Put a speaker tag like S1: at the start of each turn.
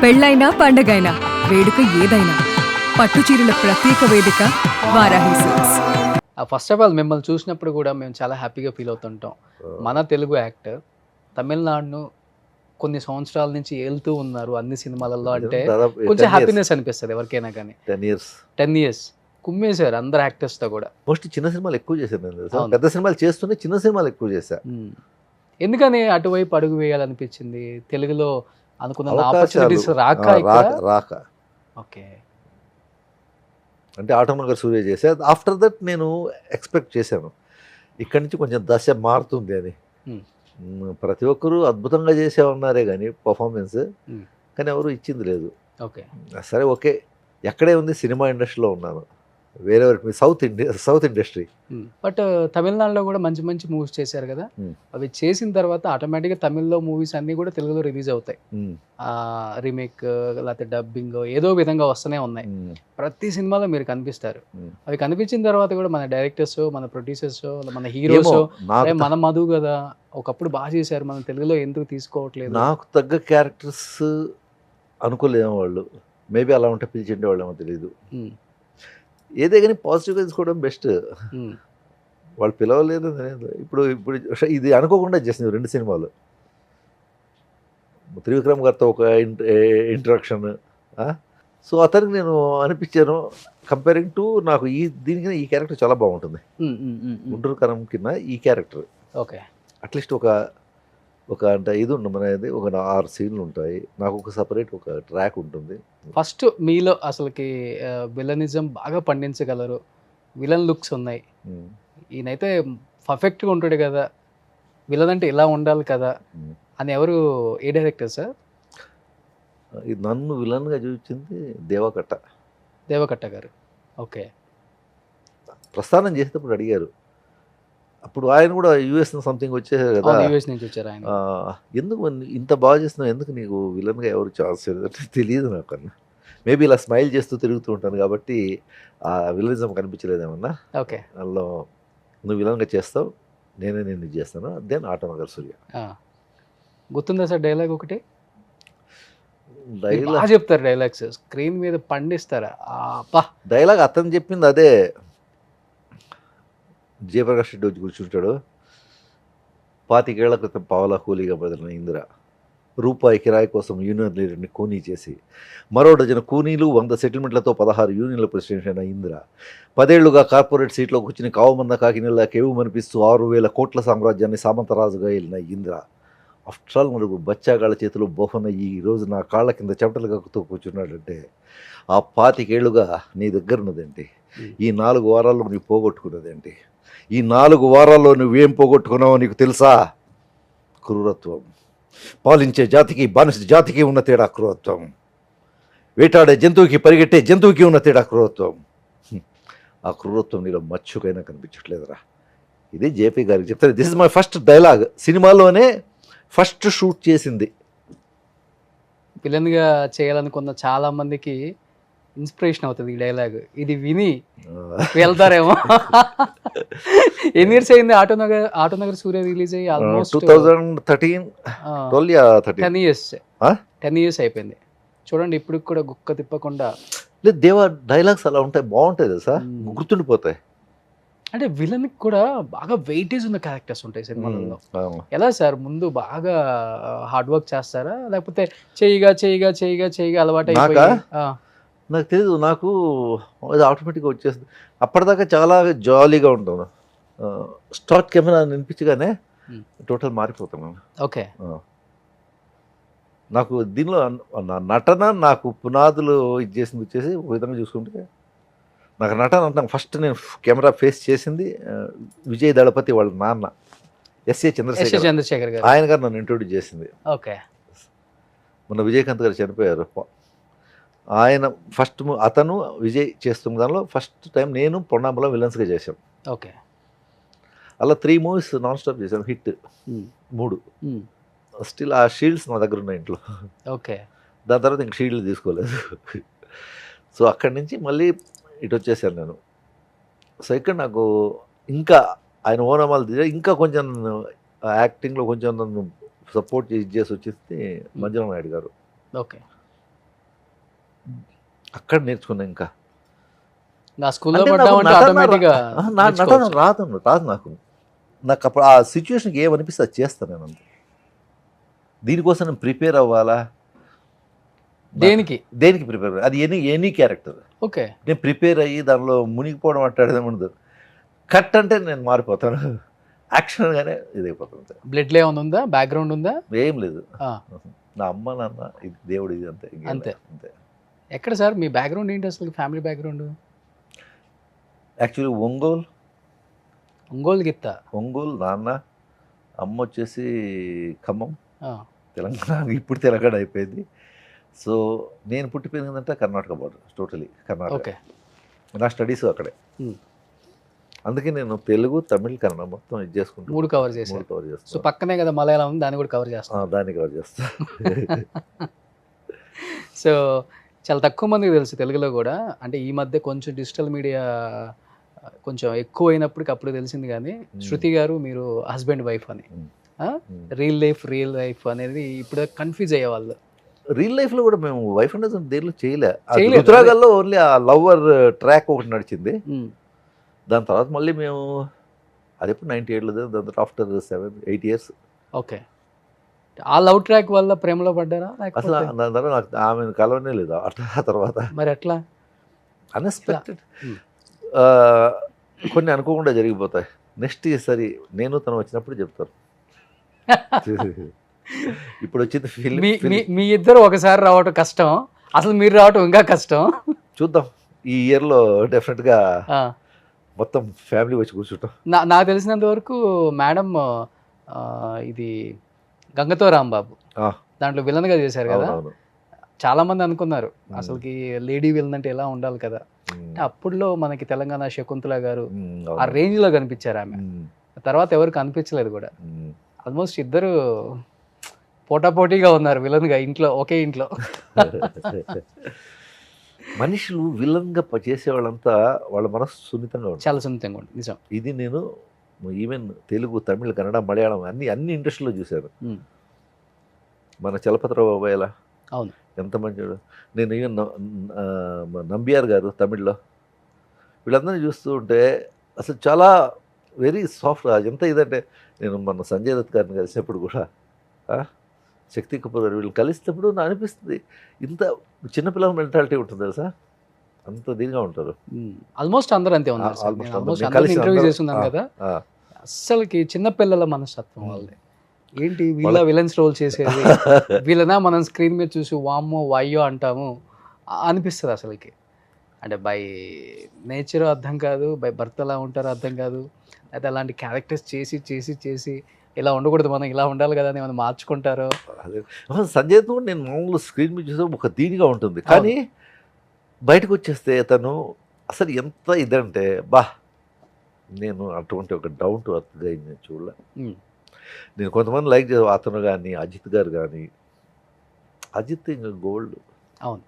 S1: పెళ్ళైనా పండగైనా వేడుక ఏదైనా పట్టు చీరల ప్రత్యేక వేదిక Varahi silks.
S2: First of all మిమ్మల్ని చూసినప్పుడు కూడా మేము చాలా హ్యాపీగా ఫీల్ అవుతుంటాం. మన తెలుగు యాక్టర్ తమిళనాడును కొన్ని సంవత్సరాల నుంచి ఏలుతూ ఉన్నారు అన్ని సినిమాలలో అంటే కొంచెం హ్యాపీనెస్ అనిపిస్తుంది ఎవరికైనా కానీ.
S3: 10 years
S2: 10 years కుమ్మేశారు అందరు యాక్టర్స్తో కూడా.
S3: మోస్ట్లీ చిన్న సినిమాలు ఎక్కువ చేశాను నేను తెలుసా. పెద్ద సినిమాలు చేస్తూనే చిన్న సినిమాలు ఎక్కువ చేశా.
S2: ఎందుకని అటువైపు అడుగు వేయాలనిపించింది? తెలుగులో అనుకున్న
S3: అవకాశాలు
S2: ఆపర్చునిటీస్ రాక
S3: రాక
S2: ఓకే
S3: అంటే ఆటోనగర్ సూర్య చేశా. ఆఫ్టర్ దట్ నేను ఎక్స్పెక్ట్ చేశాను ఇక్కడి నుంచి కొంచెం దశ మారుతుంది అని. ప్రతి ఒక్కరూ అద్భుతంగా చేసేవన్నారే కానీ పర్ఫార్మెన్స్, కానీ ఎవరు ఇచ్చింది లేదు.
S2: ఓకే
S3: సరే ఓకే, ఎక్కడే ఉంది, సినిమా ఇండస్ట్రీలో ఉన్నాను, వేరే సౌత్ ఇండస్ట్రీ.
S2: బట్ తమిళనాడులో కూడా మంచి మంచి మూవీస్ చేశారు కదా. అవి చేసిన తర్వాత ఆటోమేటిక్గా తమిళ్లో మూవీస్ అన్నీ కూడా తెలుగులో రిలీజ్ అవుతాయి. రీమేక్ లేకపోతే డబ్బింగ్ ఏదో విధంగా వస్తూనే ఉన్నాయి. ప్రతి సినిమాలో మీరు కనిపిస్తారు. అవి కనిపించిన తర్వాత కూడా మన డైరెక్టర్స్, మన ప్రొడ్యూసర్స్, మన హీరోస్ మన మధు కదా ఒకప్పుడు బాగా చేశారు, మన తెలుగులో ఎందుకు తీసుకోవట్లేదు?
S3: నాకు తగ్గ క్యారెక్టర్స్ అనుకోలేము వాళ్ళు. మేబీ అలా ఉంటే పిలిచిండే వాళ్ళేమో తెలియదు. ఏదే కానీ పాజిటివ్గా తీసుకోవడం బెస్ట్. వాళ్ళు పిలవలేదు. ఇప్పుడు ఇది అనుకోకుండా చేసింది 2 సినిమాలు. త్రివిక్రమ్ గారితో ఒక ఇంట్రడక్షన్. సో అతనికి నేను అనిపించాను కంపేరింగ్ టు నాకు దీనికి ఈ క్యారెక్టర్ చాలా బాగుంటుంది. గుంటూరు కరం కింద ఈ క్యారెక్టర్
S2: ఓకే
S3: అట్లీస్ట్ ఒక అంటే ఇది ఉంటుంది మనది, ఒక 6 సీన్లు ఉంటాయి. నాకు ఒక సపరేట్ ఒక ట్రాక్ ఉంటుంది.
S2: ఫస్ట్ మీలో అసలుకి విలనిజం బాగా పండించగలరు, విలన్ లుక్స్ ఉన్నాయి, ఈయనైతే పర్ఫెక్ట్గా ఉంటాడు కదా, విలన్ అంటే ఇలా ఉండాలి కదా అని ఎవరు, ఏ డైరెక్టర్ సార్?
S3: ఇది నన్ను విలన్గా చూపించింది దేవకట్ట గారు.
S2: ఓకే
S3: ప్రస్థానం చేసేటప్పుడు అడిగారు. అప్పుడు ఆయన కూడా యూఎస్ సంథింగ్ వచ్చేసారు కదా,
S2: యూఎస్ నుంచి వచ్చారు ఆయన.
S3: ఎందుకు ఇంత బాగా చేస్తున్నావు, ఎందుకు నీకు విలన్గా ఎవరు ఛాన్స్ అంటే తెలియదు నాకు అన్న. మేబీ ఇలా స్మైల్ చేస్తూ తిరుగుతూ ఉంటాను కాబట్టి ఆ విలనిజం కనిపించలేదేమన్నా.
S2: ఓకే
S3: అందులో నువ్వు విలన్గా చేస్తావు, నేనే నేను చేస్తాను, దెన్ ఆటోనగర్ సూర్య.
S2: గుర్తుందా సార్ డైలాగ్ ఒకటి?
S3: డైలాగ్
S2: బాగా చెప్తారు, డైలాగ్స్ స్క్రీన్ మీద పండిస్తారా?
S3: డైలాగ్ అతను చెప్పింది అదే. జయప్రకాష్ రెడ్డి వచ్చి కూర్చుంటాడు. 25 ఏళ్ల క్రితం పావలా కూలీగా బదిలిన ఇందిర రూపాయి కిరాయి కోసం యూనియన్ లీడర్ని కూనీ చేసి మరో డజన్ కూనీలు 100 సెటిల్మెంట్లతో 16 యూనియన్ల ప్రెసిడెంట్ అయిన ఇందిర 10 ఏళ్లుగా కార్పొరేట్ సీట్లో కూర్చుని కావుమంద కాకినెల కేవుమనిపిస్తూ 6,000 కోట్ల సామ్రాజ్యాన్ని సామంతరాజుగా వెళ్ళిన ఇందిర ఆఫ్టర్ ఆల్ నలుగురు బచ్చాగాళ్ళ చేతులు బోఫన్ ఈ రోజు నా కాళ్ళ కింద చెమటలు కక్కుతూ కూర్చున్నాడంటే ఆ 25 ఏళ్లుగా నీ దగ్గర ఉన్నదేంటి, ఈ 4 వారాల్లో నీవు పోగొట్టుకున్నదేంటి, ఈ 4 వారాల్లో నువ్వేం పోగొట్టుకున్నావో నీకు తెలుసా? క్రూరత్వం. పాలించే జాతికి బానిస జాతికి ఉన్న తేడా క్రూరత్వం. వేటాడే జంతువుకి పరిగెట్టే జంతువుకి ఉన్న తేడా క్రూరత్వం. ఆ క్రూరత్వం నీలో మచ్చుకైనా కనిపించట్లేదురా. ఇది జేపీ గారికి చెప్తాను. This is my first dialogue. సినిమాలోనే ఫస్ట్ షూట్ చేసింది.
S2: విలన్గా చేయాలనుకున్న చాలా మందికి ఇన్స్పిరేషన్ అవుతుంది ఈ డైలాగ్. ఇది విని వెళ్తారేమో. ఎన్ని ఇయర్స్ అయింది ఆటోనగర్ సూర్య రిలీజ్ అయ్యి? Almost
S3: 2013
S2: 10 years. 10 years అయిపోయింది చూడండి. ఇప్పుడు కూడా గుక్క తిప్పకుండా
S3: లేదు. దేవా డైలాగ్స్ అలా ఉంటాయి, బాగుంటాయి తెలుసా, గుర్తుండిపోతాయి.
S2: అంటే విలన్కి కూడా బాగా వెయిటేజ్ ఉన్న క్యారెక్టర్స్ ఉంటాయి సినిమాలలో. ఎలా సార్, ముందు బాగా హార్డ్ వర్క్ చేస్తారా లేకపోతే చేయగా అలవాటు అయిపోయి?
S3: నాకు తెలియదు, నాకు అది ఆటోమేటిక్గా వచ్చేస్తుంది. అప్పటిదాకా చాలా జాలీగా ఉంటాను. స్టార్ట్ కెమెరా వినిపించగానే టోటల్ మారిపోతున్నాను.
S2: ఓకే
S3: నాకు దీనిలో నా నటన నాకు పునాదులు ఇది చేసింది వచ్చేసి ఒక విధంగా చూసుకుంటే నాకు నటన అంటాను. ఫస్ట్ నేను కెమెరా ఫేస్ చేసింది విజయ్ దళపతి వాళ్ళ నాన్న ఎస్ఏ చంద్రశేఖర్
S2: గారు.
S3: ఆయన గారు నన్ను ఇంట్రొడ్యూస్ చేసింది.
S2: ఓకే
S3: మొన్న విజయకాంత్ గారు చనిపోయారు. ఆయన ఫస్ట్ అతను విజయ్ చేస్తున్న దానిలో ఫస్ట్ టైం నేను పొన్నాంబలం విలన్స్గా చేశాం.
S2: ఓకే
S3: అలా 3 మూవీస్ నాన్ స్టాప్ చేశాను, హిట్ 3. స్టిల్ ఆ షీల్డ్స్ నా దగ్గర ఉన్నాయి ఇంట్లో.
S2: ఓకే
S3: దాని తర్వాత ఇంక షీల్డ్ తీసుకోలేదు. సో అక్కడి నుంచి మళ్ళీ ఇటు వచ్చేసాను నేను. సో ఇక్కడ నాకు ఇంకా ఆయన ఓనమాలు ఇంకా కొంచెం యాక్టింగ్లో కొంచెం నన్ను సపోర్ట్ చేసి వచ్చేస్తే మంజుల నాయుడు గారు.
S2: ఓకే
S3: అక్కడ నేర్చుకున్నా. ఇంకా
S2: నా స్కూల్లో
S3: అంటే నాకు
S2: పడ్డామంటే
S3: నటన
S2: ఆటోమేటిక్గా
S3: నటన రాదు నాకు అప్పుడు ఆ సిచ్యువేషన్కి ఏమనిపిస్తే అది చేస్తాను నేను అంతే. దీనికోసం నేను ప్రిపేర్ అవ్వాలా, దేనికి ప్రిపేర్, అది ఎనీ క్యారెక్టర్
S2: ఓకే
S3: నేను ప్రిపేర్ అయ్యి దానిలో మునిగిపోవడం అంటాడేది ఉండదు. కట్ అంటే నేను మారిపోతాను, యాక్షన్గానే ఇదైపోతుంది.
S2: బ్లడ్లో ఏమైనా ఉందా, బ్యాక్గ్రౌండ్ ఉందా?
S3: ఏం లేదు,
S2: ఆ.
S3: నా అమ్మ నాన్న ఇది దేవుడు ఇది అంతే,
S2: అంతే.
S3: అంతే.
S2: ఎక్కడ సార్ మీ బ్యాక్గ్రౌండ్ ఏంటి అసలు, ఫ్యామిలీ బ్యాక్గ్రౌండ్?
S3: యాక్చువల్లీ
S2: ఒంగోలు గిత్త.
S3: ఒంగోలు నాన్న, అమ్మ వచ్చేసి ఖమ్మం,
S2: ఆ.
S3: తెలంగాణ. ఇప్పుడు తెలంగాణ అయిపోయింది. సో నేను పుట్టి పెరిగిందంటే Karnataka border, totally Karnataka.
S2: Okay.
S3: నా స్టడీస్ అక్కడే.
S2: ఉమ్.
S3: అందుకే నేను తెలుగు, తమిళ్, కన్నడ మొత్తం ఇది చేసుకుంటాను.
S2: 3 కవర్ చేశారు.
S3: కవర్
S2: సో
S3: చేస్తాను.
S2: పక్కనే కదా మలయాళం ఉంది, దాన్ని కూడా కవర్ చేస్తాను.
S3: దాన్ని కవర్ చేస్తా.
S2: సో చాలా తక్కువ మందికి తెలుసు తెలుగులో కూడా. అంటే ఈ మధ్య కొంచెం డిజిటల్ మీడియా కొంచెం ఎక్కువ అయినప్పటికి అప్పుడు తెలిసింది. కానీ శృతి గారు మీరు హస్బెండ్ వైఫ్ అని, రియల్ లైఫ్ అనేది ఇప్పుడు కన్ఫ్యూజ్ అయ్యేవాళ్ళు.
S3: రియల్ లైఫ్లో కూడా మేము వైఫ్ అండ్ హస్బెండ్ దేనిలో
S2: చేయలేదు.
S3: రుతురాగాల్లో ఓన్లీ ఆ లవర్ ట్రాక్ ఒకటి నడిచింది. దాని తర్వాత మళ్ళీ మేము అది ఎప్పుడు 98లో, దాని తర్వాత ఆఫ్టర్ 7-8 ఇయర్స్.
S2: ఓకే. ఆ లవ్ ట్రాక్ వల్ల ప్రేమలో పడ్డారా?
S3: అసలు దాని తర్వాత నాకు ఆమె కలవనే లేదు ఆ తర్వాత.
S2: మరి ఎట్లా?
S3: అన్ఎక్స్పెక్టెడ్, కొన్ని అనుకోకుండా జరిగిపోతాయి. నెక్స్ట్ ఈసారి నేను తను వచ్చినప్పుడు చెప్తారు. ఇప్పుడు వచ్చింది ఫిల్మ్.
S2: మీ ఇద్దరు ఒకసారి రావటం కష్టం, అసలు మీరు రావటం ఇంకా కష్టం.
S3: చూద్దాం, ఈ ఇయర్లో డెఫినెట్గా మొత్తం ఫ్యామిలీ వచ్చి కూర్చుంటాం.
S2: నాకు తెలిసినంత వరకు మేడం ఇది గంగతో రాంబాబు దాంట్లో విలన్గా చేశారు కదా. చాలా మంది అనుకున్నారు అసలుకి లేడీ విలన్ అంటే ఎలా ఉండాలి కదా. అప్పుడులో మనకి తెలంగాణ శకుంతల గారు ఆ రేంజ్ లో కనిపించారు ఆమె. తర్వాత ఎవరు కనిపించలేదు కూడా. ఆల్మోస్ట్ ఇద్దరు పోటాపోటీగా ఉన్నారు విలన్ గా ఇంట్లో, ఒకే ఇంట్లో.
S3: మనుషులు విలన్గా చేసేవాళ్ళంతా వాళ్ళ మనసు సున్నితంగా ఉంటుంది,
S2: చాలా సున్నితంగా ఉంటుంది. నిజం.
S3: ఇది నేను ఈవెన్ తెలుగు, తమిళ్, కన్నడ, మలయాళం అన్ని ఇండస్ట్రీలో చూశాను. మన చలపతిరావు బాబాయ్ ఎలా,
S2: అవును,
S3: ఎంత మంచివాడు. నేను ఈవెన్ నంబియార్ గారు తమిళ్లో, వీళ్ళందరినీ చూస్తూ ఉంటే అసలు చాలా వెరీ సాఫ్ట్. ఎంత ఇదంటే నేను మన సంజయ్ దత్ గారిని కలిసినప్పుడు కూడా, శక్తి కపూర్ గారు, వీళ్ళు కలిసినప్పుడు నాకు అనిపిస్తుంది ఇంత చిన్నపిల్లల మెంటాలిటీ ఉంటుంది తెలుసా, అంత దీనిగా ఉంటారు.
S2: ఆల్మోస్ట్ అందరూ అంతే ఉన్నారు. ఇంటర్వ్యూ చేస్తున్నాం కదా, అస్సలకి చిన్నపిల్లల మనస్తత్వం వాళ్ళది. ఏంటి వీళ్ళ విలన్స్ రోల్ చేసేది, వీళ్ళనా మనం స్క్రీన్ మీద చూసి వామ్మో వాయ్యో అంటాము అనిపిస్తుంది అసలుకి. అంటే బై నేచర్ అర్థం కాదు, బై బర్త్ ఎలా ఉంటారో అర్థం కాదు. అయితే అలాంటి క్యారెక్టర్స్ చేసి ఇలా ఉండకూడదు, మనం ఇలా ఉండాలి కదా అని మనం మార్చుకుంటారో.
S3: సంజయ్ కూడా నేను మామూలు స్క్రీన్ మీద చూసే ఒక దీనిగా ఉంటుంది, కానీ బయటకు వచ్చేస్తే తను అసలు ఎంత ఇదంటే నేను అటువంటి ఒక డౌన్ టు అర్త్ గా నేను చూడలే. నేను కొంతమంది లైక్ చేసే అతను కానీ, అజిత్ గారు కానీ, అజిత్ ఇంకా గోల్డ్.
S2: అవును.